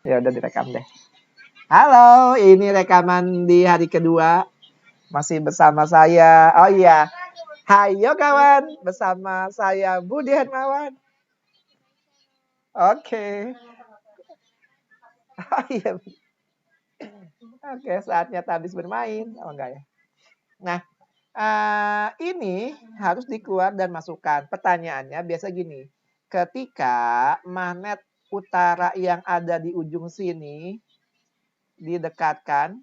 Ya udah direkam deh. Halo, ini rekaman di hari kedua. Masih bersama saya. Oh iya. Hayo kawan, bersama saya Budi Hermawan. Oke. Oh iya. Oke, saatnya habis bermain. Oh enggak ya. Nah, ini harus dikeluar dan masukkan. Pertanyaannya biasa gini. Ketika magnet utara yang ada di ujung sini didekatkan,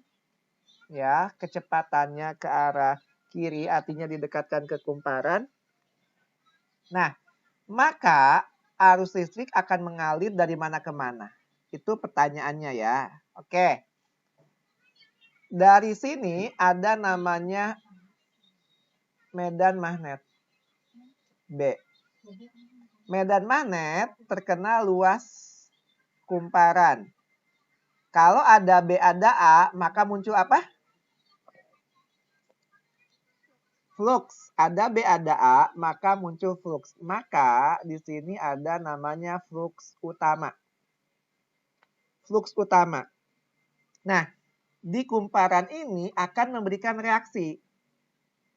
ya, kecepatannya ke arah kiri, artinya didekatkan ke kumparan. Nah, maka arus listrik akan mengalir dari mana ke mana? Itu pertanyaannya ya. Oke. Dari sini ada namanya medan magnet. B. Medan magnet terkena luas kumparan. Kalau ada B ada A, maka muncul apa? Flux. Ada B ada A, maka muncul flux. Maka di sini ada namanya flux utama. Flux utama. Nah, di kumparan ini akan memberikan reaksi.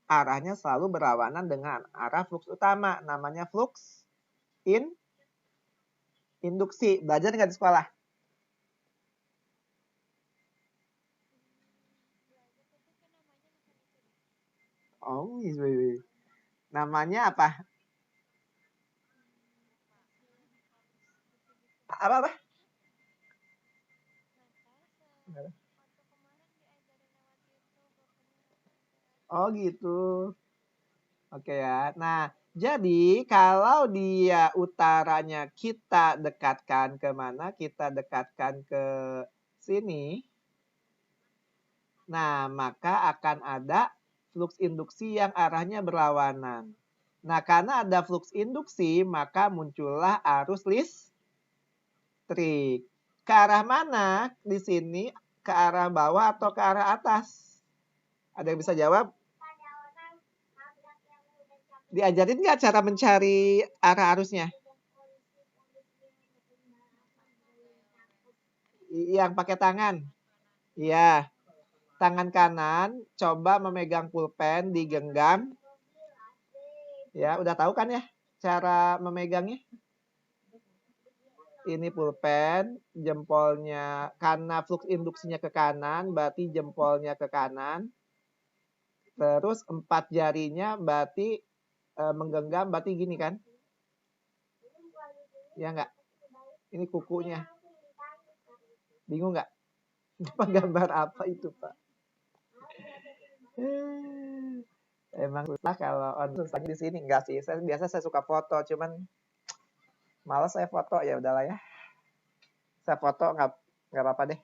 Arahnya selalu berlawanan dengan arah flux utama. Namanya flux induksi. Belajar nggak di sekolah? Oh, iya. Namanya apa? Apa? Oh gitu. Oke ya. Nah, jadi kalau dia utaranya kita dekatkan ke mana? Kita dekatkan ke sini. Nah, maka akan ada flux induksi yang arahnya berlawanan. Nah, karena ada flux induksi, maka muncullah arus listrik. Ke arah mana di sini? Ke arah bawah atau ke arah atas? Ada yang bisa jawab? Diajarin nggak cara mencari arah arusnya? Yang pakai tangan. Iya. Tangan kanan coba memegang pulpen, digenggam. Ya, udah tahu kan ya cara memegangnya? Ini pulpen, jempolnya karena flux induksinya ke kanan, berarti jempolnya ke kanan. Terus 4 jarinya berarti menggenggam, berarti gini kan? Ya enggak? Ini kukunya. Bingung enggak? Gambar apa itu, Pak? Emang susah kalau susahnya di sini enggak sih. Biasa saya suka foto, cuman malas saya foto, ya udahlah ya. Saya foto nggak apa-apa deh.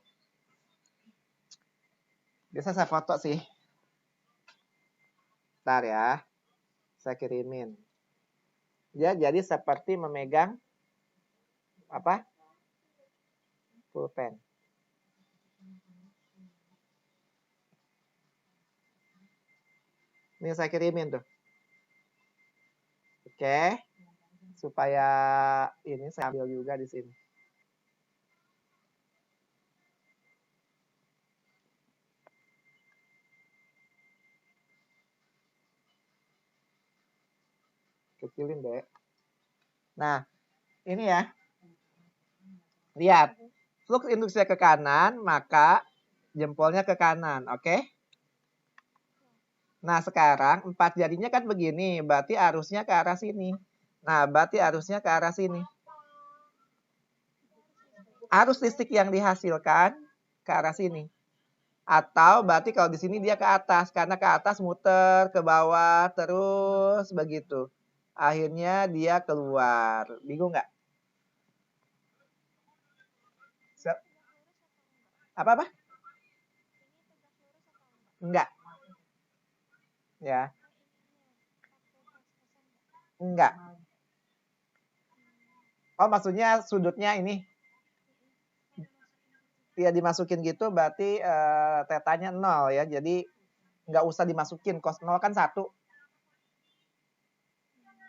Biasa saya foto sih. Ntar ya, saya kirimin. Ya, jadi seperti memegang apa? Pulpen. Ini saya kirimin tuh. Oke. Supaya ini saya ambil juga di sini. Kecilin deh. Nah, ini ya. Lihat. Flux induksinya ke kanan, maka jempolnya ke kanan. Oke? Nah, sekarang 4 jarinya kan begini. Berarti arusnya ke arah sini. Nah, berarti arusnya ke arah sini. Arus listrik yang dihasilkan ke arah sini. Atau berarti kalau di sini dia ke atas. Karena ke atas muter, ke bawah, terus begitu. Akhirnya dia keluar. Bingung nggak? Apa-apa? Enggak. Ya. Enggak. Oh, maksudnya sudutnya ini. Ya, dimasukin gitu berarti tetanya 0 ya. Jadi nggak usah dimasukin. Cos 0 kan 1.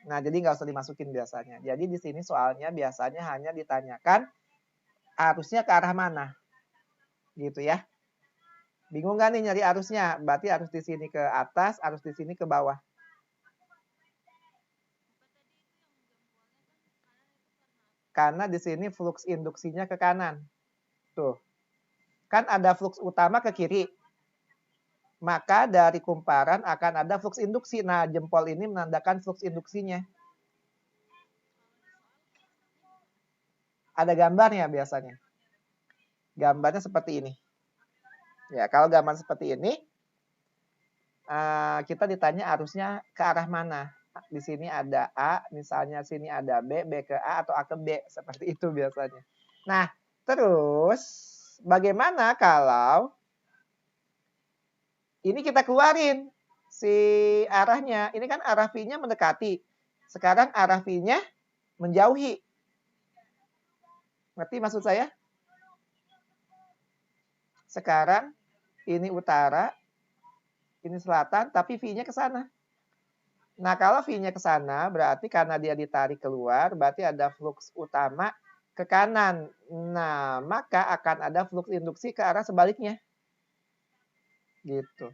Nah, jadi nggak usah dimasukin biasanya. Jadi di sini soalnya biasanya hanya ditanyakan arusnya ke arah mana? Gitu ya. Bingung nggak nih nyari arusnya? Berarti arus di sini ke atas, arus di sini ke bawah. Karena di sini flux induksinya ke kanan. Tuh. Kan ada flux utama ke kiri. Maka dari kumparan akan ada flux induksi. Nah, jempol ini menandakan flux induksinya. Ada gambarnya biasanya. Gambarnya seperti ini. Ya, kalau gambar seperti ini, kita ditanya arusnya ke arah mana. Di sini ada A, misalnya sini ada B, B ke A atau A ke B. Seperti itu biasanya. Nah, terus bagaimana kalau ini kita keluarin si arahnya. Ini kan arah V-nya mendekati. Sekarang arah V-nya menjauhi. Ngerti maksud saya? Sekarang ini utara, ini selatan, tapi V-nya ke sana. Nah, kalau V-nya ke sana, berarti karena dia ditarik keluar, berarti ada flux utama ke kanan. Nah, maka akan ada flux induksi ke arah sebaliknya. Gitu.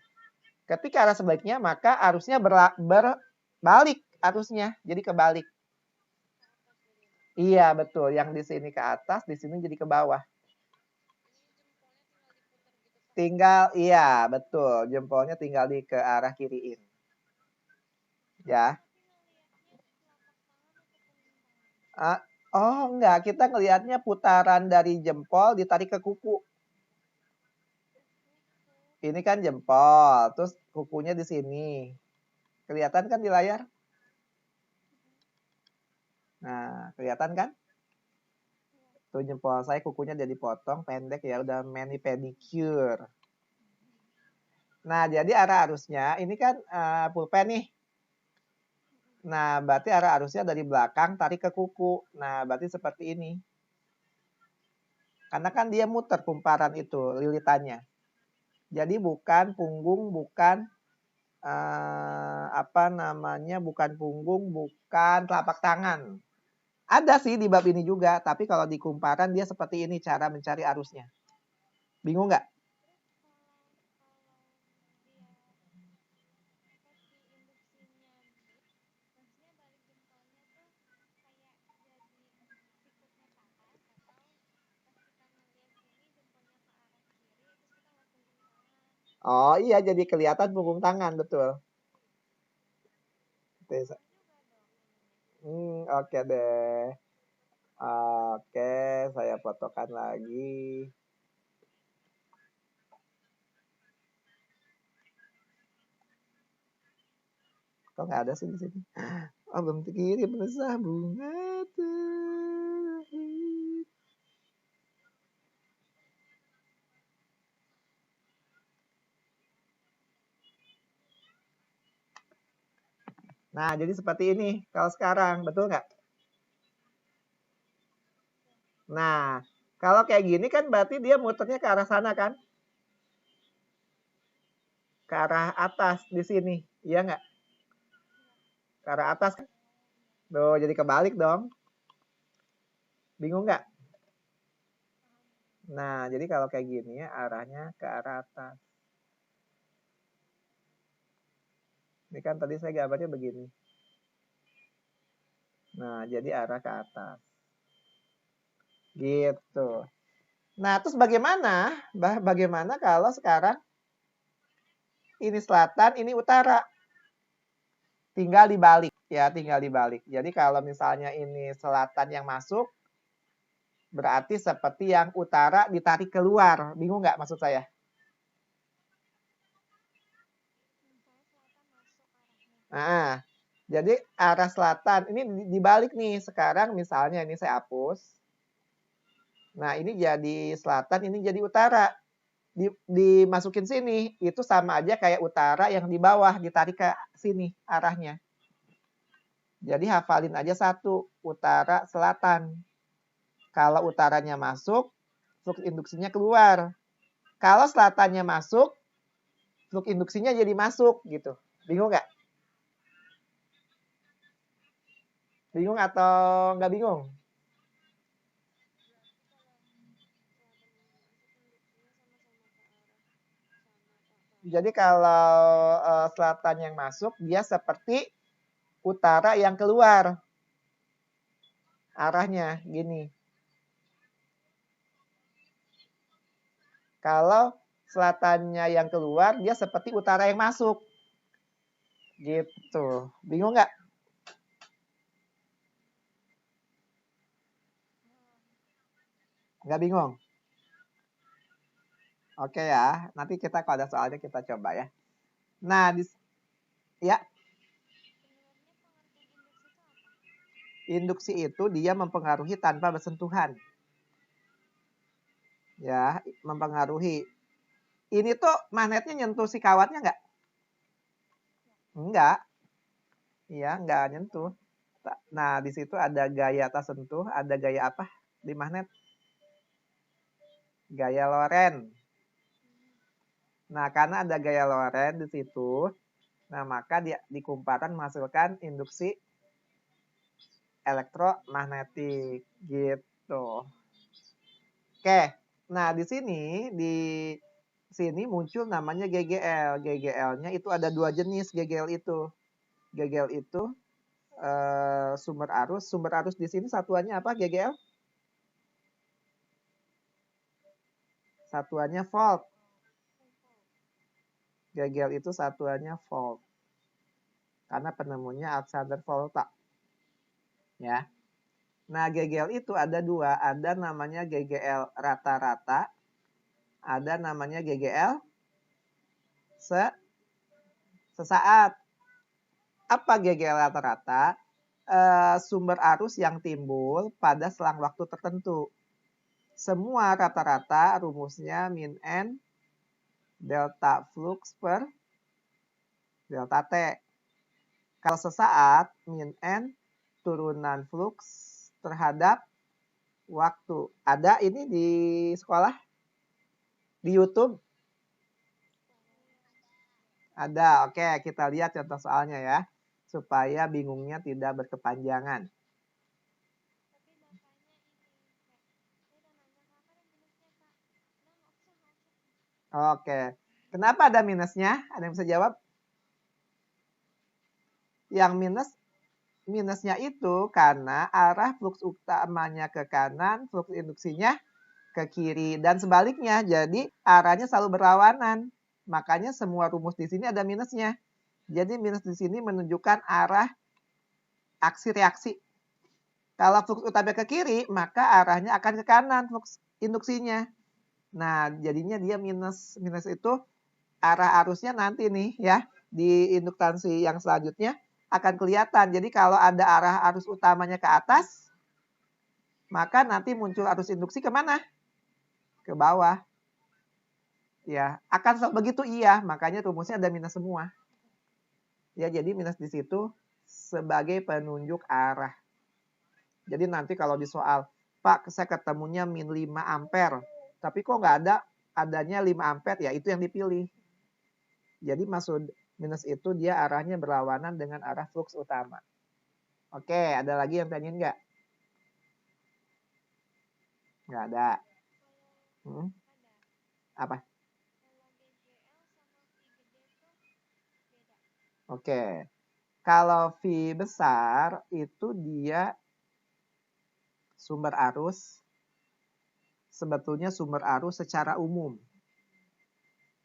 Ketika arah sebaliknya, maka arusnya berbalik arusnya. Jadi kebalik. Iya, betul. Yang di sini ke atas, di sini jadi ke bawah. Tinggal, iya, betul. Jempolnya tinggal ke arah kiriin. Ya. Oh, enggak. Kita ngelihatnya putaran dari jempol ditarik ke kuku. Ini kan jempol, terus kukunya di sini. Kelihatan kan di layar? Nah, kelihatan kan? Tuh jempol saya kukunya jadi potong pendek ya, udah mani pedicure. Nah, jadi arah arusnya ini kan pulpen nih. Nah, berarti arah arusnya dari belakang tarik ke kuku. Nah, berarti seperti ini. Karena kan dia muter kumparan itu, lilitannya. Jadi bukan punggung, bukan bukan punggung, bukan telapak tangan. Ada sih di bab ini juga, tapi kalau di kumparan dia seperti ini cara mencari arusnya. Bingung nggak? Oh iya, jadi kelihatan punggung tangan, betul. Oke deh. Oke, saya fotokan lagi. Kok nggak ada sih di sini? Oh, belum dikirim resah bunga terakhir. Nah, jadi seperti ini kalau sekarang, betul nggak? Nah, kalau kayak gini kan berarti dia muternya ke arah sana kan? Ke arah atas di sini, iya nggak? Ke arah atas kan? Tuh, jadi kebalik dong. Bingung nggak? Nah, jadi kalau kayak gini ya arahnya ke arah atas. Ini kan tadi saya gambarnya begini. Nah, jadi arah ke atas. Gitu. Nah, terus bagaimana? Bagaimana kalau sekarang ini selatan, ini utara? Tinggal dibalik ya, tinggal dibalik. Jadi kalau misalnya ini selatan yang masuk, berarti seperti yang utara ditarik keluar. Bingung nggak maksud saya? Nah, jadi arah selatan ini dibalik nih. Sekarang misalnya ini saya hapus. Nah, ini jadi selatan, ini jadi utara. Dimasukin sini, itu sama aja kayak utara yang di bawah ditarik ke sini arahnya. Jadi hafalin aja satu, utara, selatan. Kalau utaranya masuk, flux induksinya keluar. Kalau selatannya masuk, flux induksinya jadi masuk gitu. Bingung nggak? Bingung atau nggak bingung? Jadi kalau selatan yang masuk, dia seperti utara yang keluar. Arahnya gini. Kalau selatannya yang keluar, dia seperti utara yang masuk. Gitu. Bingung nggak? Nggak bingung? Oke ya, nanti kita kalau ada soalnya kita coba ya. Nah, ya, induksi itu dia mempengaruhi tanpa bersentuhan. Ya, mempengaruhi. Ini tuh magnetnya nyentuh si kawatnya nggak? Enggak. Iya, nggak nyentuh. Nah, di situ ada gaya tersentuh, ada gaya apa di magnet? Gaya Lorentz. Nah, karena ada gaya Lorentz di situ, nah maka dia di kumparan menghasilkan induksi elektromagnetik gitu. Oke. Nah, di sini muncul namanya GGL. GGL-nya itu ada dua jenis GGL itu. GGL itu sumber arus. Sumber arus di sini satuannya apa GGL? Satuannya volt. GGL itu satuannya volt. Karena penemunya Alexander Volta. Ya. Nah, GGL itu ada dua. Ada namanya GGL rata-rata. Ada namanya GGL sesaat. Apa GGL rata-rata? Sumber arus yang timbul pada selang waktu tertentu. Semua rata-rata rumusnya min N delta flux per delta T. Kalau sesaat, min N turunan flux terhadap waktu. Ada ini di sekolah? Di YouTube? Ada. Oke, kita lihat contoh soalnya ya. Supaya bingungnya tidak berkepanjangan. Oke. Kenapa ada minusnya? Ada yang bisa jawab? Yang minusnya itu karena arah flux utamanya ke kanan, flux induksinya ke kiri dan sebaliknya. Jadi arahnya selalu berlawanan. Makanya semua rumus di sini ada minusnya. Jadi minus di sini menunjukkan arah aksi reaksi. Kalau flux utama ke kiri, maka arahnya akan ke kanan flux induksinya. Nah, jadinya dia minus. Minus itu arah arusnya nanti nih ya, di induktansi yang selanjutnya akan kelihatan. Jadi kalau ada arah arus utamanya ke atas, maka nanti muncul arus induksi kemana? Ke bawah. Ya, akan begitu iya, makanya rumusnya ada minus semua. Ya, jadi minus di situ sebagai penunjuk arah. Jadi nanti kalau di soal, Pak, saya ketemunya min 5 ampere, tapi kok nggak adanya 5 ampere, ya itu yang dipilih. Jadi maksud minus itu dia arahnya berlawanan dengan arah flux utama. Oke, ada lagi yang tanyain nggak? Nggak ada. Apa? Oke. Kalau V besar itu dia sumber arus, sebetulnya sumber arus secara umum.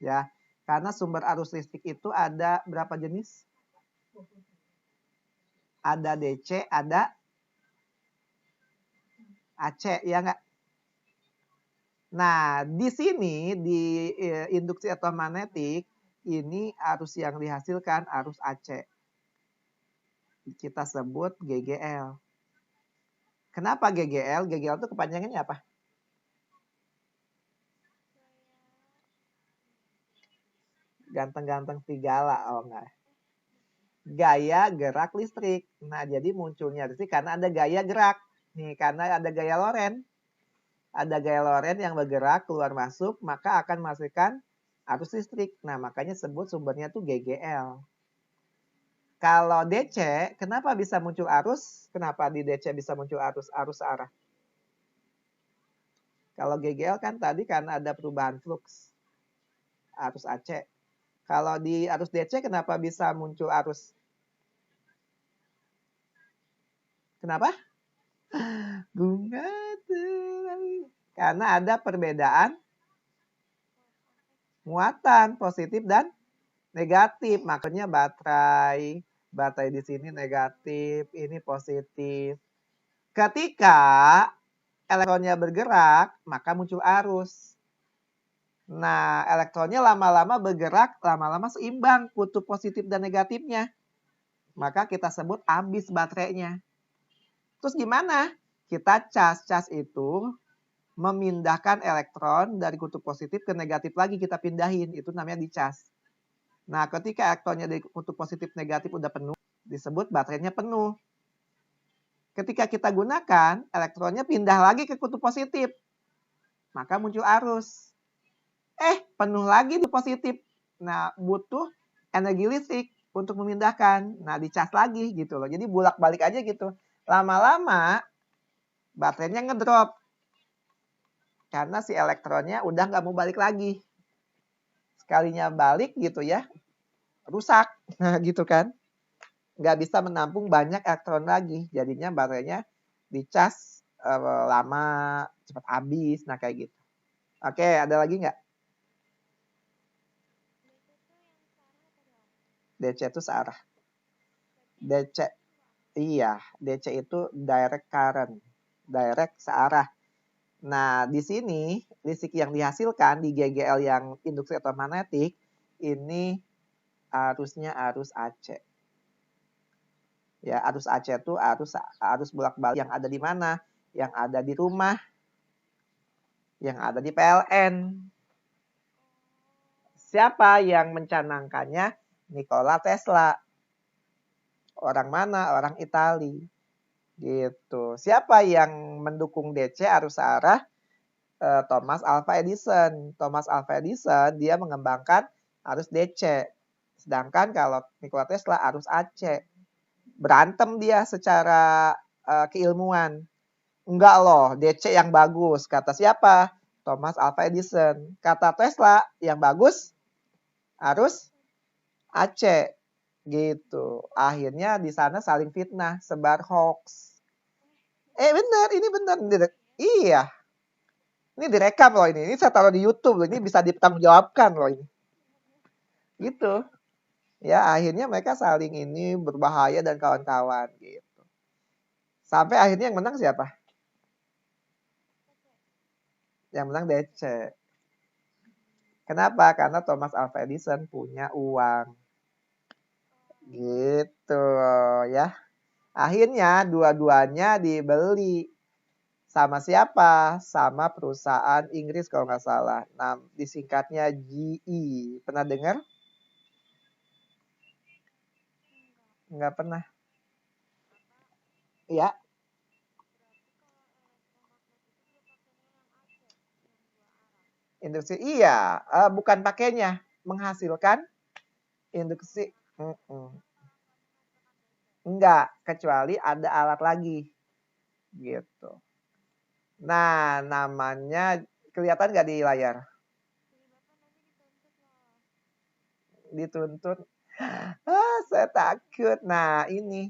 Ya, karena sumber arus listrik itu ada berapa jenis? Ada DC, ada AC, ya nggak? Nah, di sini di induksi elektromagnetik ini arus yang dihasilkan arus AC. Kita sebut GGL. Kenapa GGL? GGL itu kepanjangannya apa? Ganteng-ganteng serigala, oh enggak. Gaya gerak listrik. Nah, jadi munculnya listrik karena ada gaya gerak. Nih, karena ada gaya Lorentz. Ada gaya Lorentz yang bergerak keluar masuk, maka akan menghasilkan arus listrik. Nah, makanya sebut sumbernya tuh GGL. Kalau DC, kenapa bisa muncul arus? Kenapa di DC bisa muncul arus arah? Kalau GGL kan tadi karena ada perubahan flux arus AC. Kalau di arus DC kenapa bisa muncul arus? Kenapa? Bunga terapi. Karena ada perbedaan muatan positif dan negatif. Makanya baterai di sini negatif, ini positif. Ketika elektronnya bergerak, maka muncul arus. Nah, elektronnya lama-lama bergerak, lama-lama seimbang kutub positif dan negatifnya. Maka kita sebut habis baterainya. Terus gimana? Kita cas itu memindahkan elektron dari kutub positif ke negatif lagi, kita pindahin. Itu namanya dicas. Nah, ketika elektronnya dari kutub positif negatif udah penuh, disebut baterainya penuh. Ketika kita gunakan, elektronnya pindah lagi ke kutub positif. Maka muncul arus. Penuh lagi di positif. Nah, butuh energi listrik untuk memindahkan. Nah, dicas lagi gitu loh. Jadi bolak-balik aja gitu. Lama-lama baterainya ngedrop. Karena si elektronnya udah nggak mau balik lagi. Sekalinya balik gitu ya, rusak. Nah, gitu kan. Nggak bisa menampung banyak elektron lagi. Jadinya baterainya dicas lama, cepat habis. Nah, kayak gitu. Oke, ada lagi nggak? DC itu searah. DC, iya. DC itu direct current. Direct searah. Nah, di sini listrik yang dihasilkan di GGL yang induksi elektromagnetik, ini arusnya arus AC. Ya, arus AC itu arus bolak-balik yang ada di mana? Yang ada di rumah, yang ada di PLN. Siapa yang mencanangkannya? Nikola Tesla. Orang mana? Orang Itali. Gitu. Siapa yang mendukung DC arus searah? Thomas Alva Edison. Thomas Alva Edison dia mengembangkan arus DC. Sedangkan kalau Nikola Tesla arus AC. Berantem dia secara keilmuan. Enggak loh, DC yang bagus. Kata siapa? Thomas Alva Edison. Kata Tesla, yang bagus harus AC. Gitu. Akhirnya di sana saling fitnah, sebar hoax. Benar, ini benar. Iya. Ini direkam loh ini. Ini saya taruh di YouTube loh. Ini bisa dipertanggungjawabkan loh ini. Gitu. Ya, akhirnya mereka saling ini berbahaya dan kawan-kawan gitu. Sampai akhirnya yang menang siapa? Yang menang DC. Kenapa? Karena Thomas Alva Edison punya uang. Gitu ya. Akhirnya dua-duanya dibeli. Sama siapa? Sama perusahaan Inggris kalau nggak salah. Nah, disingkatnya GE. Pernah dengar? Nggak pernah. Ya. Induksi. Iya. Bukan pakainya. Menghasilkan induksi. Enggak. Kecuali ada alat lagi. Gitu. Nah, namanya kelihatan nggak di layar? Dituntut. Saya takut. Nah, ini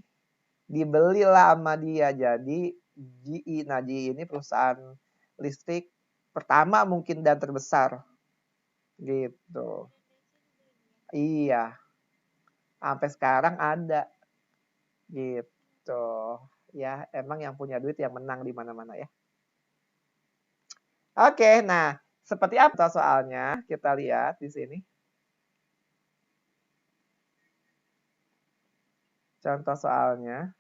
dibelilah sama dia. Jadi GE. Nah, GE ini perusahaan listrik pertama mungkin dan terbesar. Gitu. Iya. Sampai sekarang ada. Gitu. Ya, emang yang punya duit yang menang di mana-mana ya. Oke, nah seperti apa soalnya? Kita lihat di sini. Contoh soalnya.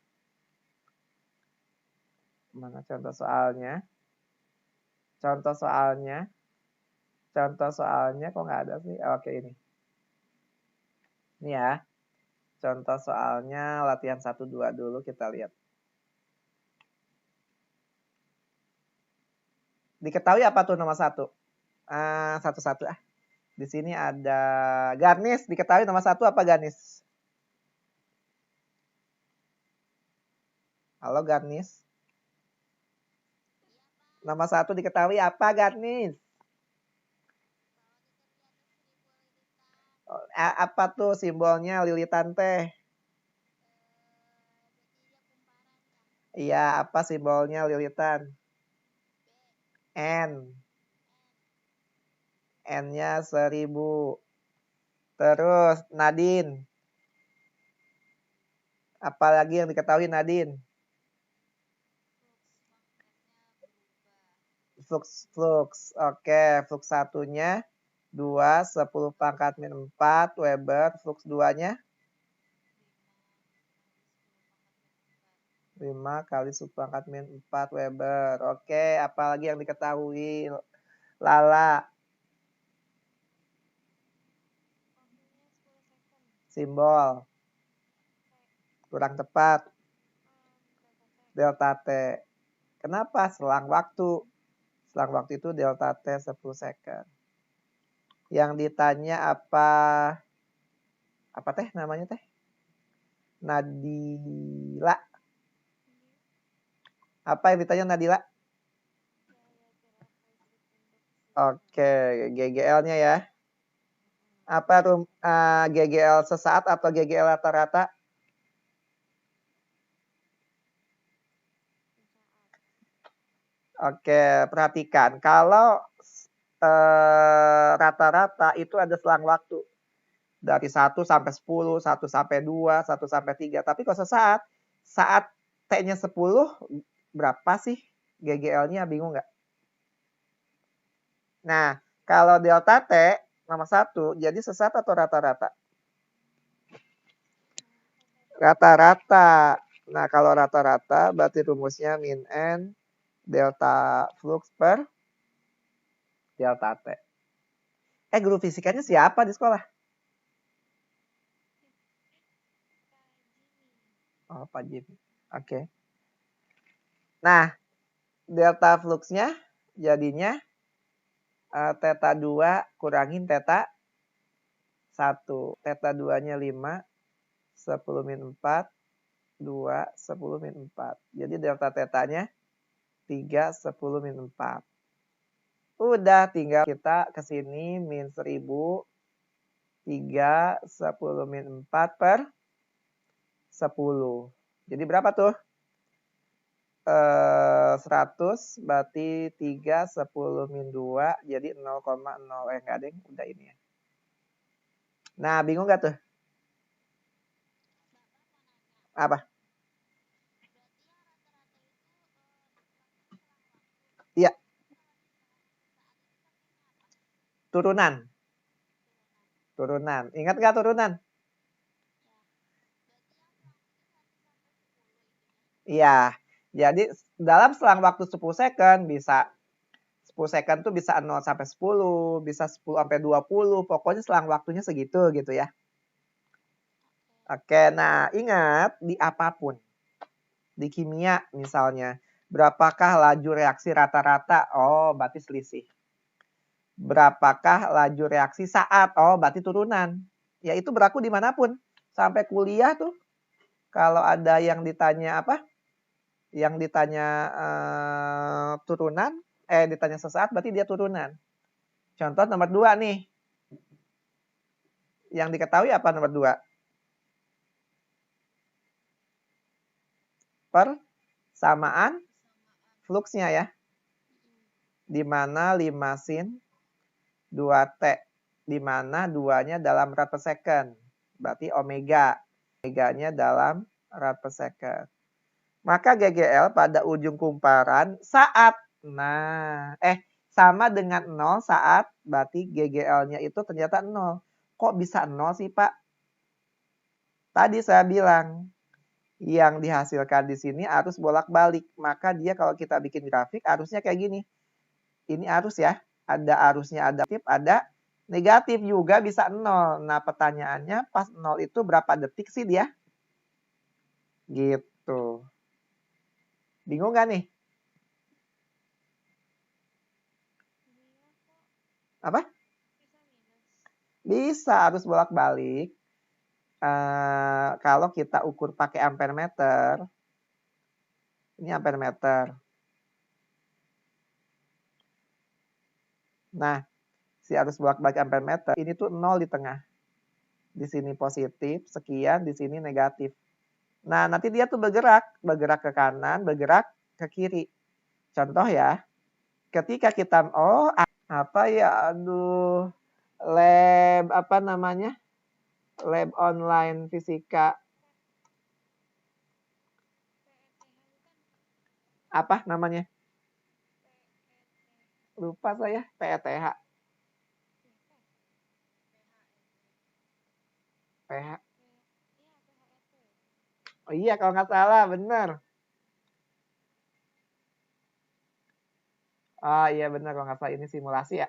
Mana contoh soalnya? Contoh soalnya. Contoh soalnya kok nggak ada sih? Oke, ini. Ini ya. Contoh soalnya latihan 1-2 dulu kita lihat. Diketahui apa tuh nomor 1? Satu-satu ah. Di sini ada garnis. Diketahui nomor 1 apa garnis? Halo garnis. Nomor 1 diketahui apa garnis? Apa tuh simbolnya lilitan teh? Iya, apa simbolnya lilitan? N. N-nya 1000. Terus Nadine. Apalagi yang diketahui Nadine? Flux. Oke, flux satunya 2 10 pangkat min 4 Weber. Flux 2-nya 5 kali 10 pangkat min 4 Weber. Oke, apalagi yang diketahui Lala? Simbol. Kurang tepat. Delta T. Kenapa? Selang waktu. Selang waktu itu delta T 10 second. Yang ditanya apa teh namanya teh? Nadila. Apa yang ditanya Nadila? Oke, GGL-nya ya. Apa GGL sesaat atau GGL rata-rata? Oke, perhatikan. Kalau rata-rata itu ada selang waktu. Dari 1 sampai 10, 1 sampai 2, 1 sampai 3. Tapi kalau sesaat, saat T-nya 10, berapa sih GGL-nya? Bingung nggak? Nah, kalau delta T, nomor 1, jadi sesaat atau rata-rata? Rata-rata. Nah, kalau rata-rata berarti rumusnya min N delta flux per delta T. Guru fisikanya siapa di sekolah? Oh, Pak Jimmy. Oke. Nah, delta fluxnya jadinya theta 2 kurangin theta 1. Theta 2-nya 5, 10 min 4, 2, 10 min 4. Jadi delta tetanya 3, 10 min 4. Udah, tinggal kita ke sini min 1000, 3, 10 min 4 per 10. Jadi berapa tuh? 100 berarti 3, 10 min 2, jadi 0,0. Enggak deh, udah ini ya. Nah, bingung gak tuh? Apa? Iya. Turunan. Ingat gak turunan? Iya. Jadi dalam selang waktu 10 second bisa 10 second tuh bisa 0 sampai 10, bisa 10 sampai 20, pokoknya selang waktunya segitu gitu ya. Oke, nah ingat di apapun. Di kimia misalnya, berapakah laju reaksi rata-rata? Oh, berarti selisih. Berapakah laju reaksi saat? Oh, berarti turunan. Ya itu berlaku dimanapun. Sampai kuliah tuh, kalau ada yang ditanya apa? Yang ditanya turunan, ditanya sesaat berarti dia turunan. Contoh nomor 2 nih. Yang diketahui apa nomor 2? Persamaan fluxnya ya. Di mana 5 sin 2T. Di mana 2-nya dalam rad per second. Berarti omega. Omeganya dalam rad per second. Maka GGL pada ujung kumparan saat. Nah, sama dengan 0 saat, berarti GGL-nya itu ternyata 0. Kok bisa 0 sih, Pak? Tadi saya bilang, yang dihasilkan di sini arus bolak-balik. Maka dia kalau kita bikin grafik, arusnya kayak gini. Ini arus ya, ada arusnya ada negatif, ada negatif juga bisa 0. Nah, pertanyaannya pas 0 itu berapa detik sih dia? Gitu. Bingung gak nih? Apa? Bisa arus bolak-balik. Kalau kita ukur pakai ampere meter, ini ampere meter. Nah, si arus bolak-balik ampere meter, ini tuh 0 di tengah. Di sini positif, sekian, di sini negatif. Nah, nanti dia tuh bergerak ke kanan, bergerak ke kiri. Contoh ya, ketika kita, apa ya, aduh, lab, apa namanya, lab online fisika. Apa namanya? Lupa saya, PETH. PH. Oh iya, kalau nggak salah, bener. Oh iya bener, kalau nggak salah ini simulasi ya.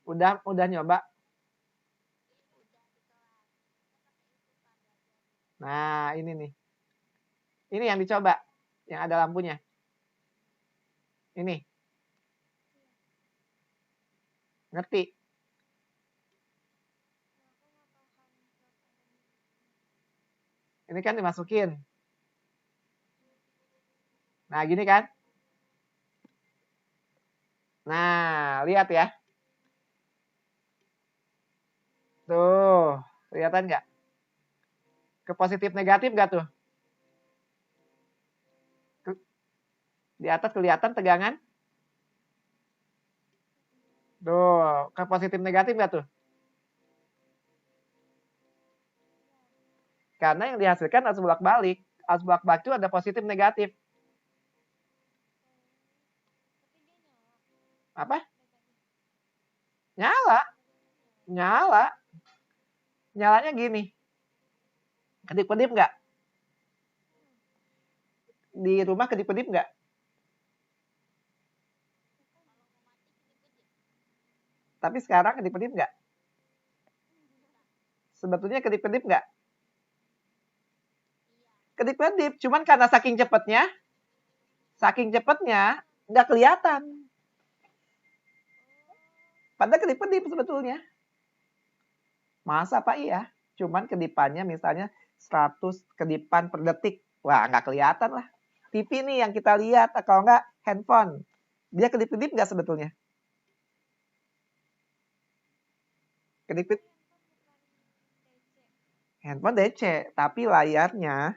Udah nyoba. Nah, ini nih. Ini yang dicoba, yang ada lampunya. Ini. Ngerti? Ini kan dimasukin. Nah, gini kan? Nah, lihat ya. Tuh, kelihatan nggak? Ke positif negatif nggak tuh? Di atas kelihatan tegangan? Tuh, ke positif negatif nggak tuh? Karena yang dihasilkan arus bolak-balik. Arus bolak-balik itu ada positif negatif. Apa? Nyala. Nyala. Nyalanya gini. Kedip-kedip nggak? Di rumah kedip-kedip nggak? Tapi sekarang kedip-kedip nggak? Sebetulnya kedip-kedip nggak? Kedip-kedip, cuman karena saking cepatnya nggak kelihatan. Padahal kedip-kedip sebetulnya. Masa Pak iya? Cuman kedipannya misalnya 100 kedipan per detik. Wah, nggak kelihatan lah. TV nih yang kita lihat, kalau nggak handphone. Dia kedip-kedip nggak sebetulnya? Kedip-kedip. Handphone DC, tapi layarnya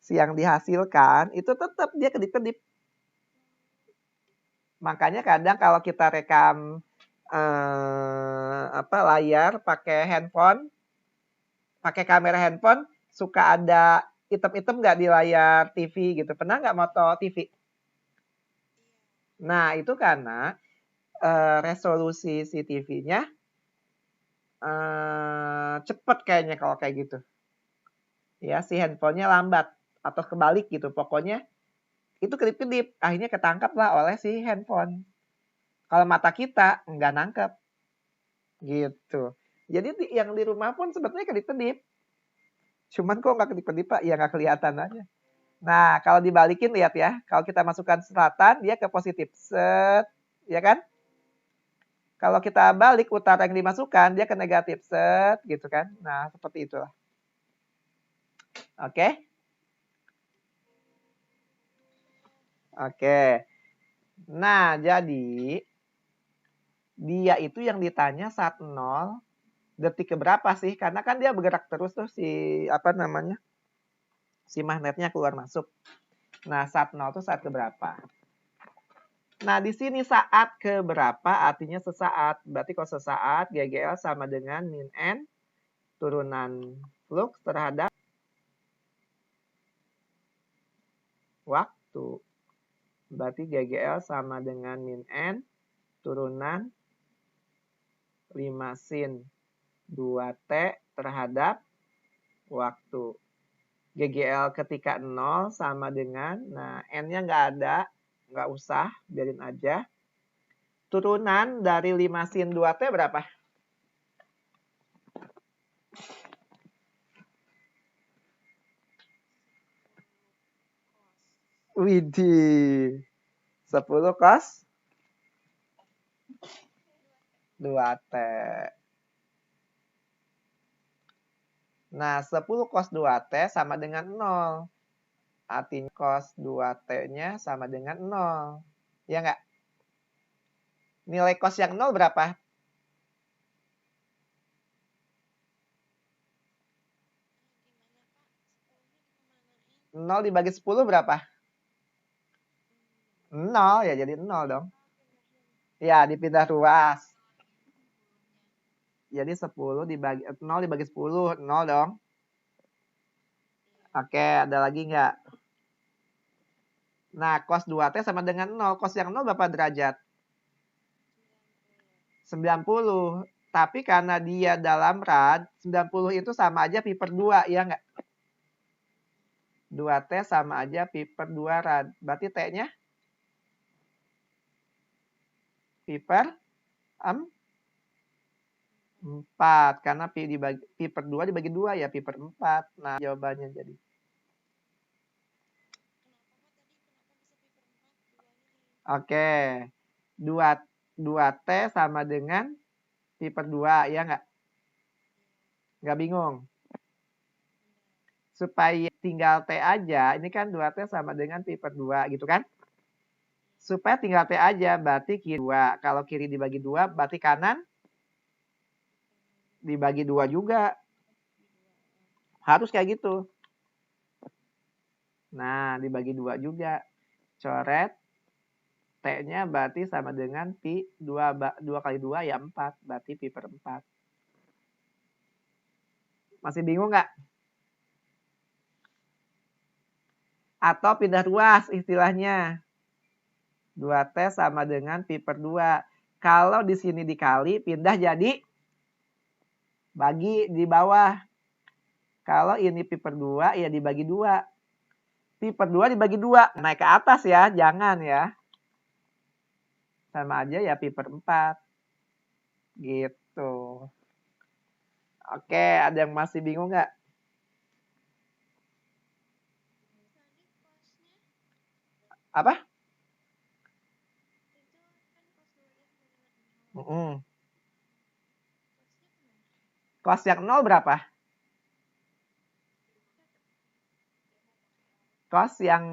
yang dihasilkan itu tetap dia kedip-kedip. Makanya kadang kalau kita rekam layar pakai handphone, pakai kamera handphone, suka ada item-item nggak di layar TV gitu. Pernah nggak moto TV? Nah, itu karena resolusi si TV-nya cepet kayaknya kalau kayak gitu. Ya, si handphonenya lambat atau kebalik gitu. Pokoknya itu kedip-kedip. Akhirnya ketangkap lah oleh si handphone. Kalau mata kita nggak nangkep. Gitu. Jadi yang di rumah pun sebetulnya kedip-kedip. Cuman kok nggak kedip-kedip Pak? Ya nggak kelihatan aja. Nah, kalau dibalikin lihat ya. Kalau kita masukkan selatan, dia ke positif. Set. Ya kan? Kalau kita balik utara yang dimasukkan, dia ke negatif. Set. Gitu kan? Nah, seperti itulah. Oke? Oke. Nah, jadi dia itu yang ditanya saat 0 detik keberapa sih? Karena kan dia bergerak terus tuh si si magnetnya keluar masuk. Nah, saat 0 tuh saat keberapa? Nah, di sini saat keberapa artinya sesaat. Berarti kalau sesaat GGL sama dengan min N turunan flux terhadap waktu. Berarti GGL sama dengan min N turunan 5 sin 2T terhadap waktu. GGL ketika 0 sama dengan, nah N-nya nggak ada, nggak usah, biarin aja. Turunan dari 5 sin 2T berapa? Widih, 10 cos 2T. Nah, 10 cos 2T sama dengan 0. Artinya cos 2T-nya sama dengan 0. Ya nggak? Nilai cos yang 0 berapa? 0 dibagi 10 berapa? 0, ya jadi 0 dong. Ya, dipindah ruas. Jadi 0 dibagi 10, 0 dong. Oke, ada lagi nggak? Nah, cos 2T sama dengan 0. Cos yang 0 berapa derajat? 90. Tapi karena dia dalam rad, 90 itu sama aja pi per 2, ya nggak? 2T sama aja pi per 2 rad. Berarti T-nya? Pi per 4. Karena pi per 2 dibagi 2 ya pi per 4. Nah, jawabannya jadi. Oke. 2T sama dengan pi per 2, ya nggak? Nggak bingung? Supaya tinggal T aja, ini kan 2T sama dengan pi per 2 gitu kan? Supaya tinggal T aja, berarti kiri 2. Kalau kiri dibagi 2, berarti kanan dibagi 2 juga. Harus kayak gitu. Nah, dibagi 2 juga. Coret. T-nya berarti sama dengan pi 2 kali 2 ya 4. Berarti pi per 4. Masih bingung nggak? Atau pindah ruas istilahnya. 2T sama dengan pi per 2. Kalau di sini dikali, pindah jadi bagi di bawah. Kalau ini pi per 2, ya dibagi 2. Pi per 2 dibagi 2. Naik ke atas ya, jangan ya. Sama aja ya pi per 4. Gitu. Oke, ada yang masih bingung nggak? Apa? Cos yang 0 berapa? Cos yang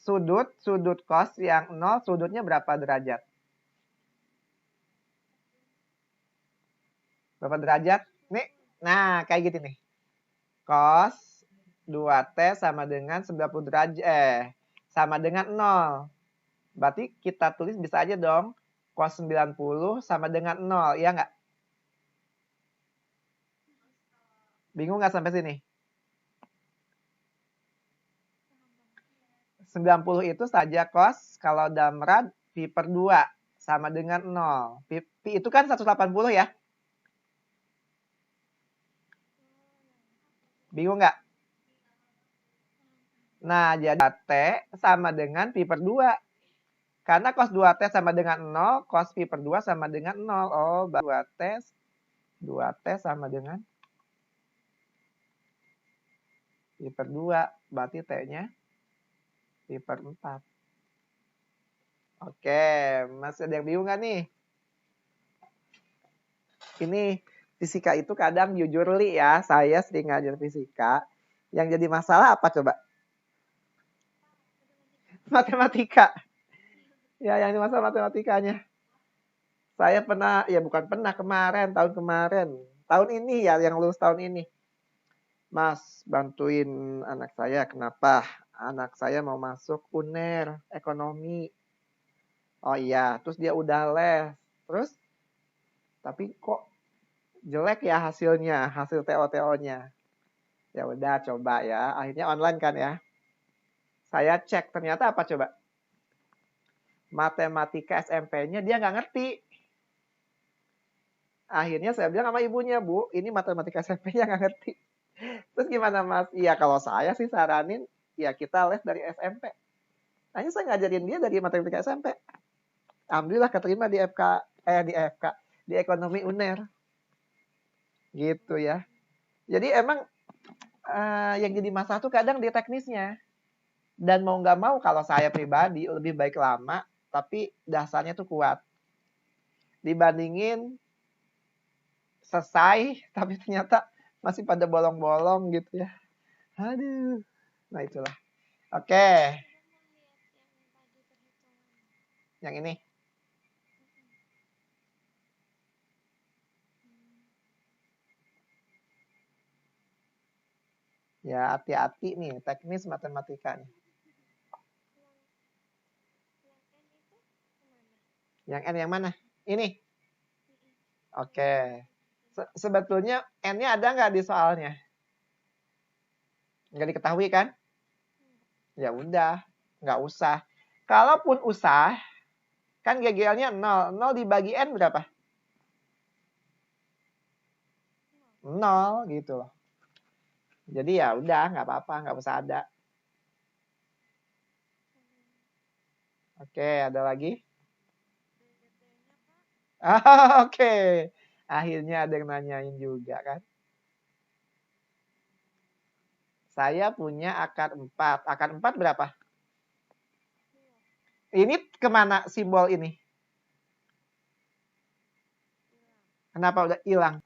sudut cos yang 0, sudutnya berapa derajat? Berapa derajat? Nih, nah kayak gitu nih. Cos 2T sama dengan 90 derajat, sama dengan 0. Berarti kita tulis bisa aja dong, cos 90 sama dengan 0, ya nggak? Bingung nggak sampai sini? 90 itu saja cos kalau dalam rad pi per 2 sama dengan 0. Pi itu kan 180 ya? Bingung nggak? Nah, jadi T sama dengan pi per 2. Karena cos 2T sama dengan 0, cos pi per 2 sama dengan 0. Oh, 2T sama dengan pi per 2. Berarti T-nya pi per 4. Oke, masih ada yang bingung nggak nih? Ini fisika itu kadang jujur li ya, saya sering ngajar fisika. Yang jadi masalah apa coba? Matematika. Ya, yang dimasalah matematikanya. Saya pernah, ya bukan pernah, kemarin, tahun kemarin. Tahun ini ya, yang lulus tahun ini. Mas, bantuin anak saya. Kenapa? Anak saya mau masuk UNER, ekonomi. Oh iya, terus dia udah les. Terus, tapi kok jelek ya hasilnya, hasil TO-TO-nya. Ya udah, coba ya. Akhirnya online kan ya. Saya cek, ternyata apa coba? Matematika SMP-nya dia nggak ngerti. Akhirnya saya bilang sama ibunya, Bu, ini matematika SMP-nya nggak ngerti. Terus gimana Mas? Iya kalau saya sih saranin, ya kita les dari SMP. Hanya saya ngajarin dia dari matematika SMP. Alhamdulillah keterima di di ekonomi UNER. Gitu ya. Jadi emang yang jadi masalah tuh kadang di teknisnya. Dan mau nggak mau kalau saya pribadi lebih baik lama, tapi dasarnya tuh kuat. Dibandingin selesai, tapi ternyata masih pada bolong-bolong gitu ya. Aduh. Nah itulah. Oke. Yang ini. Ya, hati-hati nih, teknis matematika nih. Yang N yang mana? Ini? Oke. Sebetulnya N-nya ada nggak di soalnya? Nggak diketahui kan? Ya udah, nggak usah. Kalaupun usah, kan GGL-nya 0. 0 dibagi N berapa? 0 gitu loh. Jadi ya udah, nggak apa-apa, nggak usah ada. Oke, ada lagi? Oke. Akhirnya ada yang nanyain juga kan. Saya punya akar 4. Akar 4 berapa? Ini kemana simbol ini? Kenapa udah hilang?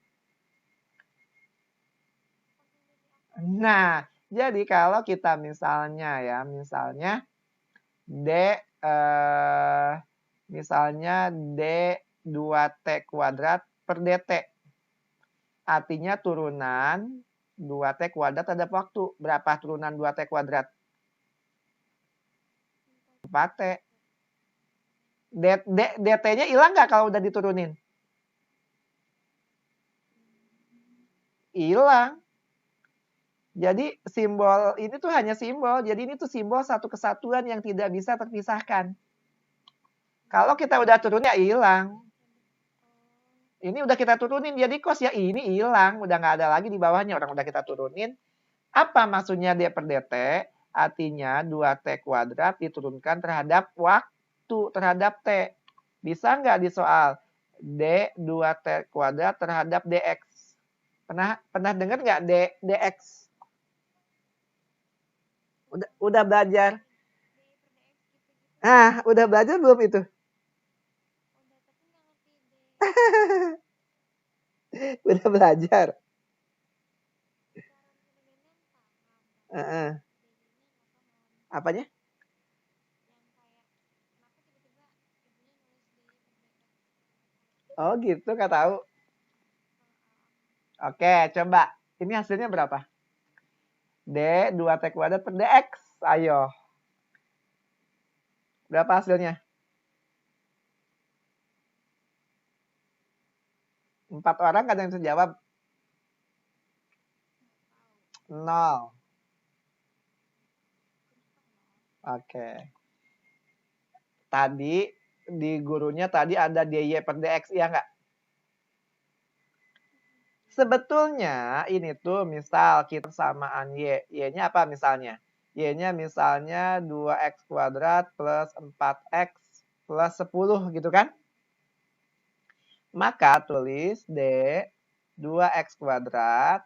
Nah, jadi kalau kita misalnya ya, misalnya D misalnya D2T kuadrat per DT. Artinya turunan 2T kuadrat ada waktu. Berapa turunan 2T kuadrat? 4T. DT-nya hilang nggak kalau udah diturunin? Hilang. Jadi simbol ini tuh hanya simbol. Jadi ini tuh simbol satu kesatuan yang tidak bisa terpisahkan. Kalau kita udah turun ya hilang. Ini udah kita turunin jadi kos ya ini hilang. Udah nggak ada lagi di bawahnya. Orang udah kita turunin. Apa maksudnya D per DT? Artinya 2T kuadrat diturunkan terhadap waktu, terhadap T. Bisa nggak di soal? D 2T kuadrat terhadap DX. Pernah dengar nggak DX? Udah belajar? Udah belajar belum itu? Udah belajar? Apanya? Oh gitu, nggak tahu. Oke, coba. Ini hasilnya berapa? D 2T kuadrat per DX. Ayo. Berapa hasilnya? 4 orang kan yang bisa jawab? 0. Oke. Tadi di gurunya tadi ada DY per DX, iya nggak? Sebetulnya ini tuh misal kita samaan Y. Y-nya apa misalnya? Y-nya misalnya 2X kuadrat plus 4X plus 10 gitu kan? Maka tulis D 2X kuadrat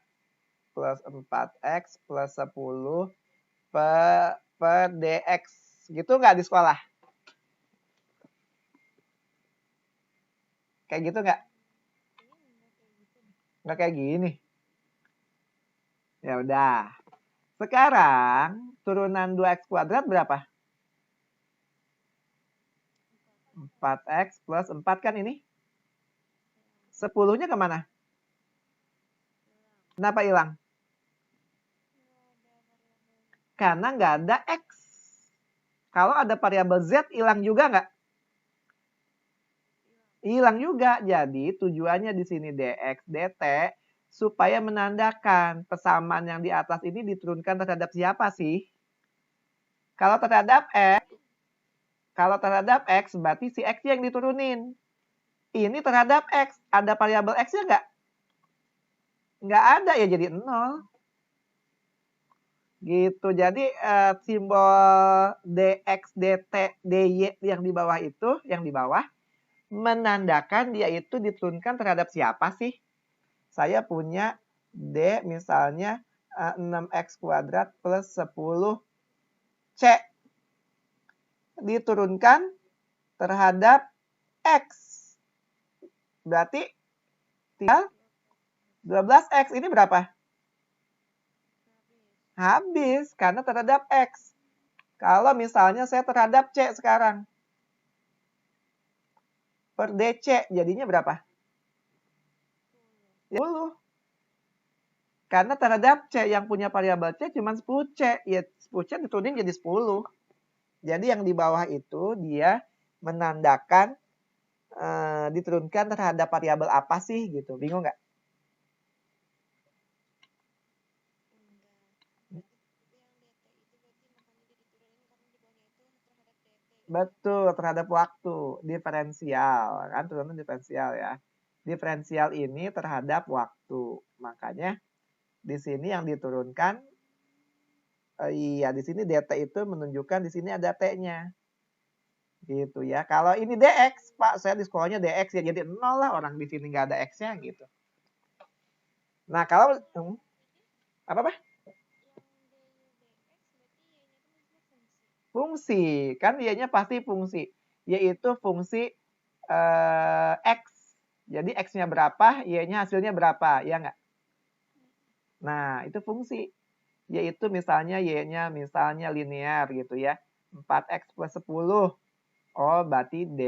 plus 4X plus 10 per DX. Gitu nggak di sekolah? Kayak gitu nggak? Nggak kayak gini. Ya udah. Sekarang turunan 2X kuadrat berapa? 4X plus 4 kan ini? 10-nya kemana? Kenapa hilang? Karena nggak ada X. Kalau ada variabel Z, hilang juga nggak? Hilang juga. Jadi tujuannya di sini DX, DT, supaya menandakan persamaan yang di atas ini diturunkan terhadap siapa sih? Kalau terhadap X, berarti si X yang diturunin. Ini terhadap X, ada variabel X-nya nggak? Nggak ada ya, jadi 0. Gitu. Jadi simbol DX, DT, DY yang di bawah itu, yang di bawah, menandakan dia itu diturunkan terhadap siapa sih? Saya punya D misalnya 6X kuadrat plus 10C. Diturunkan terhadap X. Berarti tinggal 12X. Ini berapa? Habis, karena terhadap X. Kalau misalnya saya terhadap C sekarang. Per DC, jadinya berapa? 10. Karena terhadap C yang punya variabel C cuma 10C. Ya 10C diturunin jadi 10. Jadi yang di bawah itu dia menandakan diturunkan terhadap variabel apa sih gitu. Bingung nggak? Betul, terhadap waktu. Diferensial. Kan turunan diferensial ya. Diferensial ini terhadap waktu. Makanya di sini yang diturunkan, iya di sini dt itu menunjukkan di sini ada t-nya. Gitu ya. Kalau ini dx, Pak, saya di sekolahnya dx ya jadi 0 lah, orang di sini nggak ada x-nya gitu. Nah, kalau apa? Fungsi. Kan y-nya pasti fungsi. Yaitu fungsi x. Jadi x-nya berapa, y-nya hasilnya berapa, ya nggak? Nah, itu fungsi. Yaitu misalnya y-nya misalnya linear gitu ya. 4x plus 10. Oh, berarti D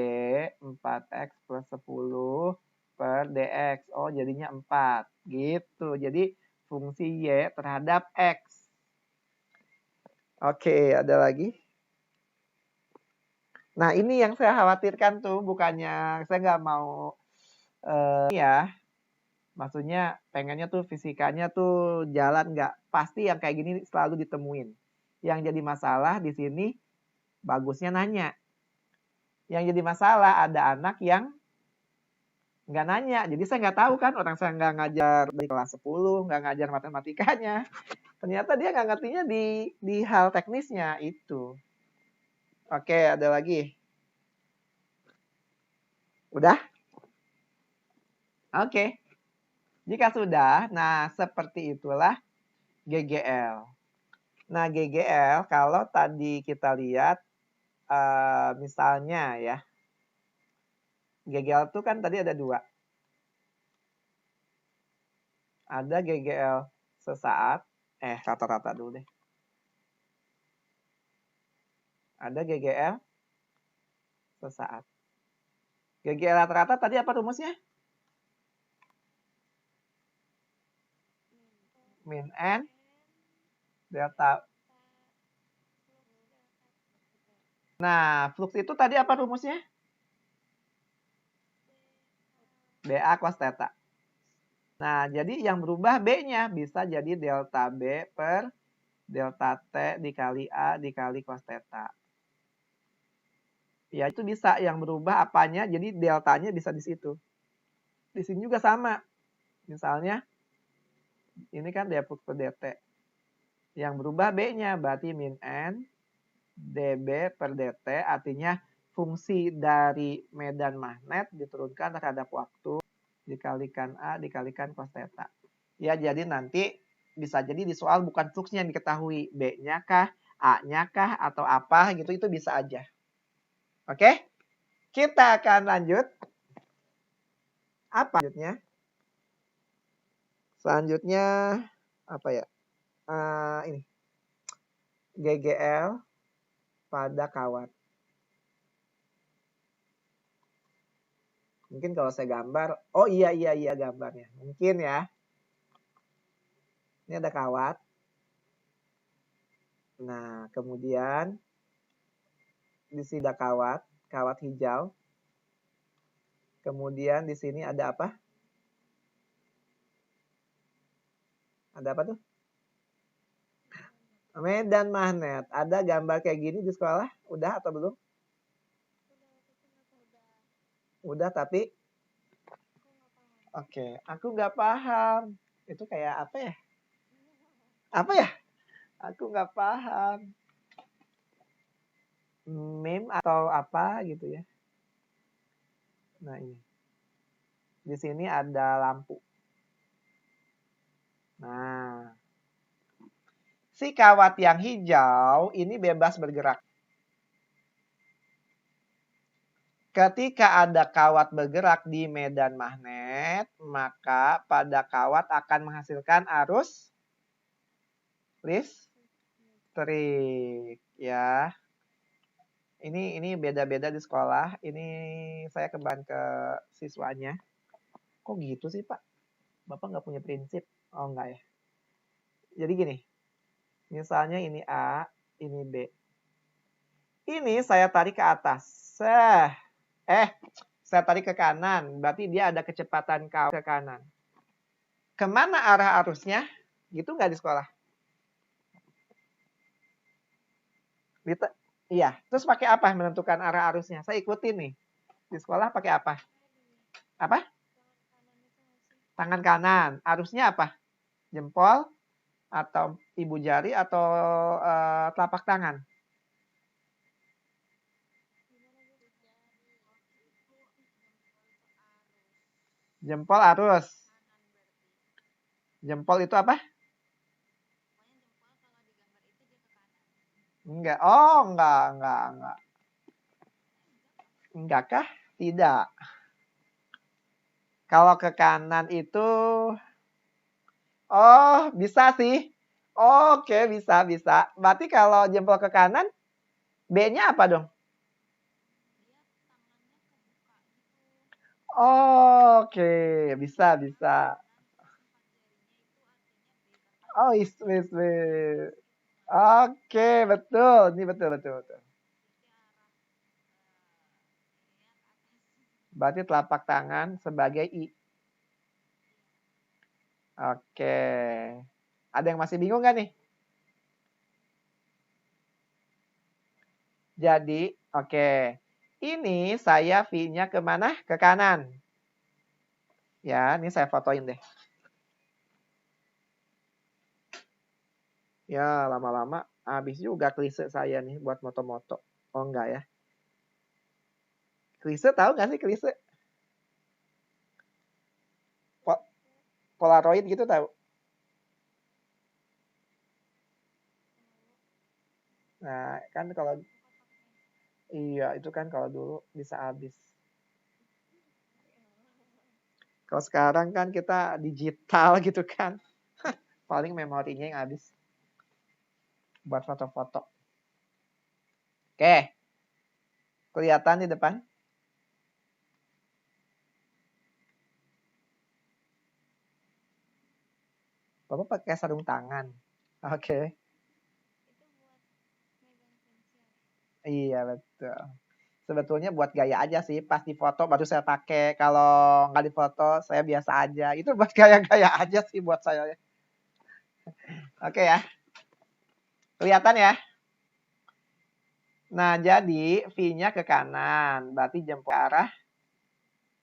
4x plus 10 per dx. Oh, jadinya 4. Gitu. Jadi fungsi Y terhadap X. Oke, ada lagi. Nah, ini yang saya khawatirkan tuh. Bukannya saya nggak mau ya. Maksudnya pengennya tuh fisikanya tuh jalan nggak. Pasti yang kayak gini selalu ditemuin. Yang jadi masalah di sini bagusnya nanya. Yang jadi masalah ada anak yang nggak nanya. Jadi saya nggak tahu kan, orang saya nggak ngajar di kelas 10, nggak ngajar matematikanya. Ternyata dia nggak ngertinya di hal teknisnya itu. Oke, ada lagi. Udah? Oke. Jika sudah, nah seperti itulah GGL. Nah, GGL kalau tadi kita lihat misalnya ya. GGL itu kan tadi ada 2. Ada GGL sesaat, rata-rata dulu deh. Ada GGL sesaat. GGL rata-rata tadi apa rumusnya? Min N delta. Nah, flux itu tadi apa rumusnya? dA cos theta. Nah, jadi yang berubah B-nya bisa jadi delta B per delta T dikali A dikali cos theta. Ya, itu bisa yang berubah apanya, jadi deltanya bisa di situ. Di sini juga sama. Misalnya, ini kan d flux per dt. Yang berubah B-nya, berarti min N dB per dt, artinya fungsi dari medan magnet diturunkan terhadap waktu dikalikan A dikalikan cos theta. Ya, jadi nanti bisa jadi di soal bukan fluxnya yang diketahui, B-nya kah, A-nya kah, atau apa gitu, itu bisa aja. Oke? Kita akan lanjut. Apa selanjutnya? Selanjutnya apa ya? Ini. GGL pada kawat. Mungkin kalau saya gambar, oh iya gambarnya. Mungkin ya. Ini ada kawat. Nah, kemudian di sini ada kawat hijau. Kemudian di sini ada apa? Ada apa tuh? Medan magnet. Ada gambar kayak gini di sekolah? Udah atau belum? Udah tapi? Oke, aku nggak paham. Itu kayak apa ya? Apa ya? Aku nggak paham. Meme atau apa gitu ya. Nah ini. Di sini ada lampu. Nah. Si kawat yang hijau ini bebas bergerak. Ketika ada kawat bergerak di medan magnet, maka pada kawat akan menghasilkan arus listrik ya. Ini beda-beda di sekolah. Ini saya kembali ke siswanya. Kok gitu sih, Pak? Bapak nggak punya prinsip? Oh, enggak ya. Jadi gini, misalnya ini A, ini B. Ini saya tarik ke atas. Saya tarik ke kanan, berarti dia ada kecepatan ke kanan. Kemana arah arusnya? Gitu nggak di sekolah? Iya, terus pakai apa menentukan arah arusnya? Saya ikutin nih. Di sekolah pakai apa? Apa? Tangan kanan. Arusnya apa? Jempol atau ibu jari atau telapak tangan? Jempol arus. Jempol itu apa? Enggak. Oh, enggak. Enggak kah? Tidak. Kalau ke kanan itu, oh bisa sih. Oke, bisa. Berarti kalau jempol ke kanan, B-nya apa dong? Oke, bisa. Oh, wis. Oke, betul. Ini betul. Berarti telapak tangan sebagai I. Oke. Ada yang masih bingung nggak nih? Jadi, oke. Ini saya V-nya kemana? Ke kanan. Ya, ini saya fotoin deh. Ya, lama-lama habis juga klise saya nih buat moto-moto. Oh, enggak ya. Klise tahu nggak sih klise? Polaroid gitu tahu? Nah, kan kalau iya, itu kan kalau dulu bisa habis. Kalau sekarang kan kita digital gitu kan. Paling memorinya yang habis. Buat foto-foto. Oke. Kelihatan di depan? Bapak pakai sarung tangan. Oke. Iya, betul. Sebetulnya buat gaya aja sih. Pas di foto baru saya pakai. Kalau nggak di foto, saya biasa aja. Itu buat gaya-gaya aja sih buat saya. Oke ya. Kelihatan ya? Nah, jadi V-nya ke kanan. Berarti jempol ke arah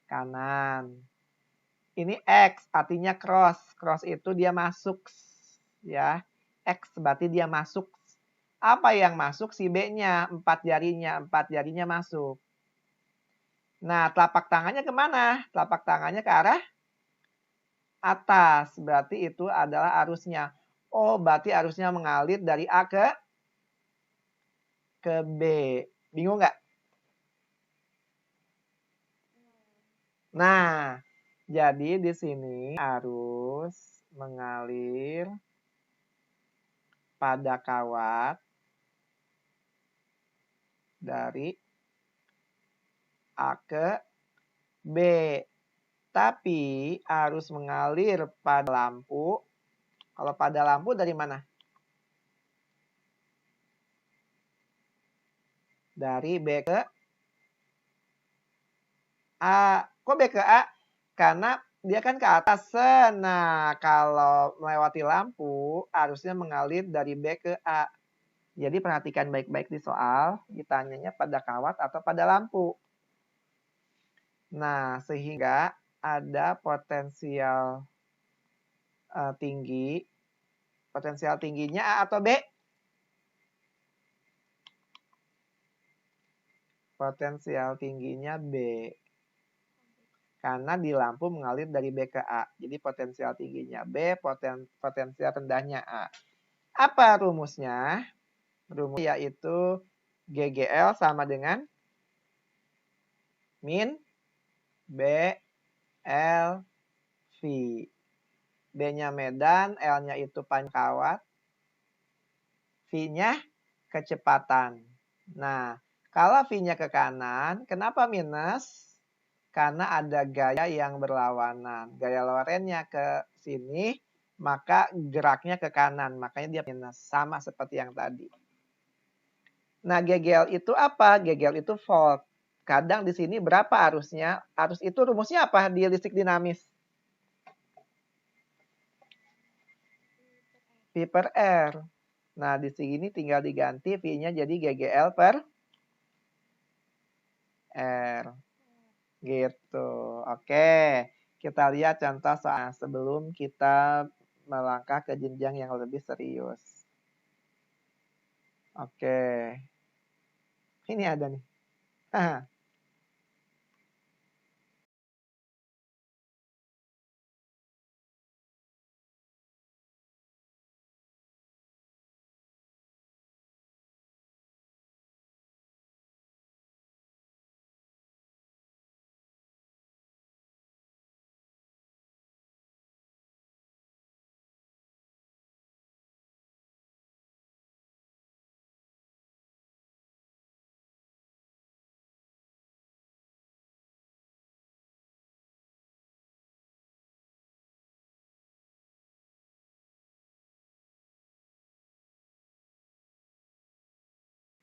kanan. Ini X, artinya cross. Cross itu dia masuk. Ya. X berarti dia masuk. Apa yang masuk? Si B-nya. 4 jarinya. 4 jarinya masuk. Nah, telapak tangannya kemana? Telapak tangannya ke arah atas. Berarti itu adalah arusnya. Oh, berarti arusnya mengalir dari A ke B. Bingung nggak? Nah, jadi di sini arus mengalir pada kawat dari A ke B. Tapi arus mengalir pada lampu. Kalau pada lampu dari mana? Dari B ke A. Kok B ke A? Karena dia kan ke atas. Nah, kalau melewati lampu, arusnya mengalir dari B ke A. Jadi perhatikan baik-baik di soal, ditanyanya pada kawat atau pada lampu. Nah, sehingga ada potensial tinggi. Potensial tingginya A atau B? Potensial tingginya B. Karena di lampu mengalir dari B ke A. Jadi potensial tingginya B, potensial rendahnya A. Apa rumusnya? Rumusnya yaitu GGL sama dengan min B L V. B-nya medan, L-nya itu panjang kawat, V-nya kecepatan. Nah, kalau V-nya ke kanan, kenapa minus? Karena ada gaya yang berlawanan. Gaya Lorentz-nya ke sini, maka geraknya ke kanan. Makanya dia minus. Sama seperti yang tadi. Nah, GGL itu apa? GGL itu volt. Kadang di sini berapa arusnya? Arus itu rumusnya apa di listrik dinamis? V per R. Nah, di sini tinggal diganti V-nya jadi GGL per R. Gitu. Oke. Kita lihat contoh soal sebelum kita melangkah ke jenjang yang lebih serius. Oke. Ini ada nih.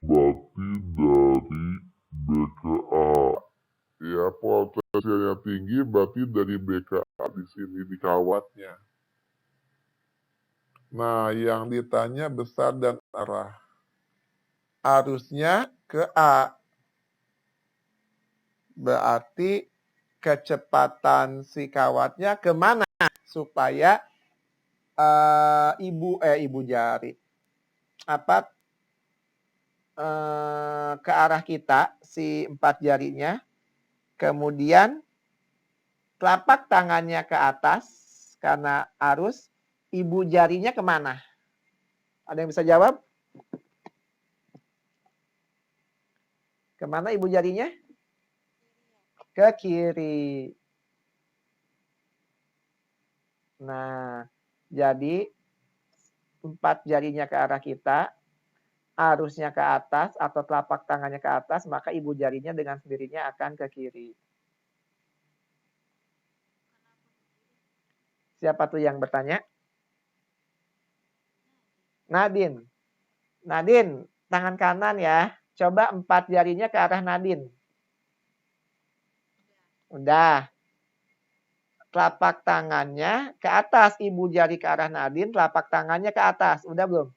Berarti dari B ke A. Ya, potensialnya tinggi berarti dari B ke A di sini di kawatnya. Nah, yang ditanya besar dan arah. Arusnya ke A. Berarti kecepatan si kawatnya kemana? Supaya ibu jari. Apa ke arah kita si 4 jarinya, kemudian telapak tangannya ke atas karena arus, ibu jarinya kemana? Ada yang bisa jawab? Kemana ibu jarinya? Ke kiri. Nah, jadi 4 jarinya ke arah kita, arusnya ke atas atau telapak tangannya ke atas, maka ibu jarinya dengan sendirinya akan ke kiri. Siapa tuh yang bertanya? Nadine. Nadine, tangan kanan ya. Coba 4 jarinya ke arah Nadine. Udah. Telapak tangannya ke atas. Ibu jari ke arah Nadine, telapak tangannya ke atas. Udah belum?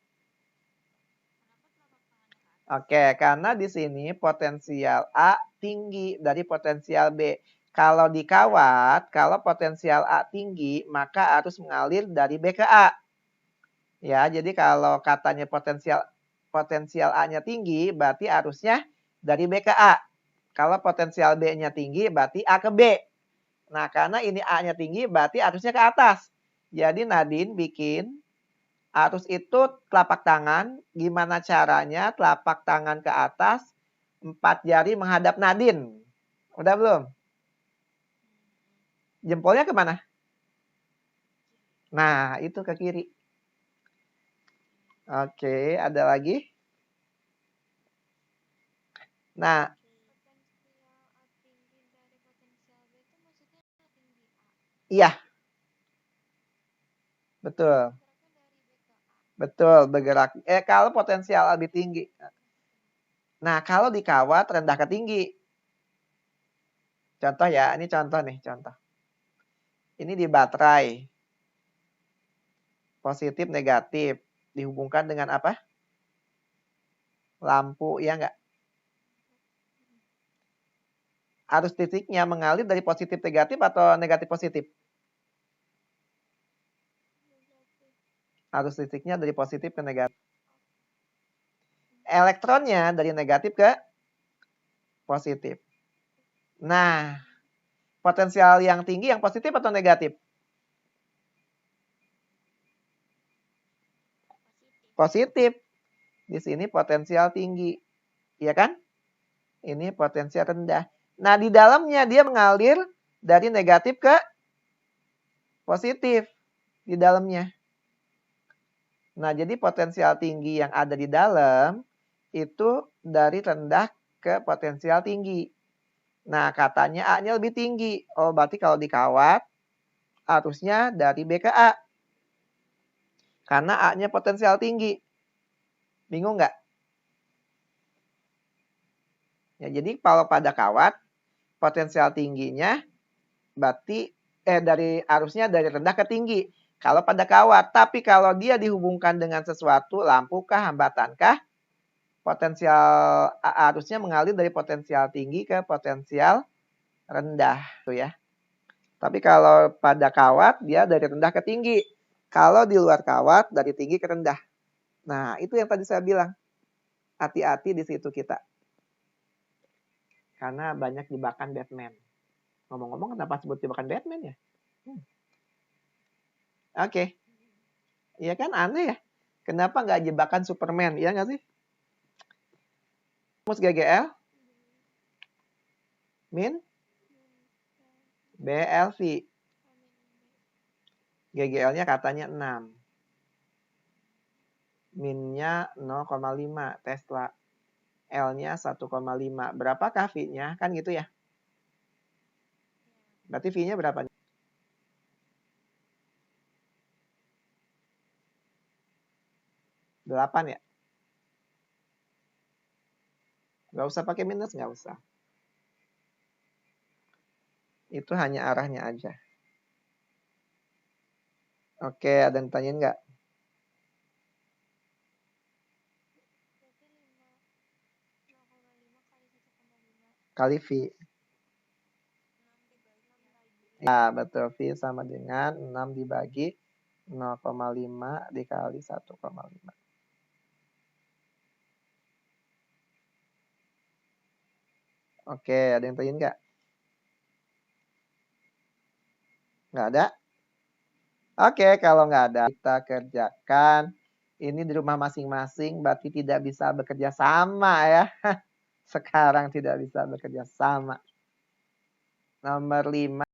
Oke, karena di sini potensial A tinggi dari potensial B. Kalau di kawat, kalau potensial A tinggi, maka harus mengalir dari B ke A. Ya, jadi kalau katanya potensial A-nya tinggi, berarti arusnya dari B ke A. Kalau potensial B-nya tinggi, berarti A ke B. Nah, karena ini A-nya tinggi, berarti arusnya ke atas. Jadi Nadine bikin arus itu telapak tangan. Gimana caranya telapak tangan ke atas, 4 jari menghadap Nadine. Udah belum? Jempolnya kemana? Nah, itu ke kiri. Oke, ada lagi? Nah, iya. Betul. Betul, bergerak. Kalau potensial lebih tinggi. Nah, kalau di kawat rendah ke tinggi. Contoh ya, ini contoh nih, contoh. Ini di baterai. Positif, negatif. Dihubungkan dengan apa? Lampu, ya enggak? Arus listriknya mengalir dari positif negatif atau negatif positif? Arus listriknya dari positif ke negatif. Elektronnya dari negatif ke positif. Nah, potensial yang tinggi yang positif atau negatif? Positif. Di sini potensial tinggi. Iya kan? Ini potensial rendah. Nah, di dalamnya dia mengalir dari negatif ke positif di dalamnya. Nah, jadi potensial tinggi yang ada di dalam itu dari rendah ke potensial tinggi. Nah, katanya A-nya lebih tinggi. Oh, berarti kalau dikawat arusnya dari B ke A. Karena A-nya potensial tinggi. Bingung nggak? Ya, jadi kalau pada kawat, potensial tingginya berarti arusnya dari rendah ke tinggi. Kalau pada kawat, tapi kalau dia dihubungkan dengan sesuatu, lampu kah, hambatan kah, potensial arusnya mengalir dari potensial tinggi ke potensial rendah, tuh ya. Tapi kalau pada kawat, dia dari rendah ke tinggi. Kalau di luar kawat, dari tinggi ke rendah. Nah, itu yang tadi saya bilang. Hati-hati di situ kita. Karena banyak jebakan Batman. Ngomong-ngomong, kenapa sebut jebakan Batman ya? Oke. Iya kan, aneh ya? Kenapa nggak jebakan Superman? Iya nggak sih? Rumus GGL? Min? BLV. GGL-nya katanya 6. Min-nya 0,5 Tesla. L-nya 1,5. Berapakah V-nya? Kan gitu ya. Berarti V-nya berapa? 8 ya? Nggak usah pakai minus, nggak usah. Itu hanya arahnya aja. Oke, ada yang tanyain nggak? Kali V. Ya, betul. V sama dengan 6 dibagi 0,5 dikali 1,5. Oke, ada yang tanyain nggak? Nggak ada? Oke, kalau nggak ada, kita kerjakan. Ini di rumah masing-masing, berarti tidak bisa bekerja sama ya. Sekarang tidak bisa bekerja sama. Nomor 5.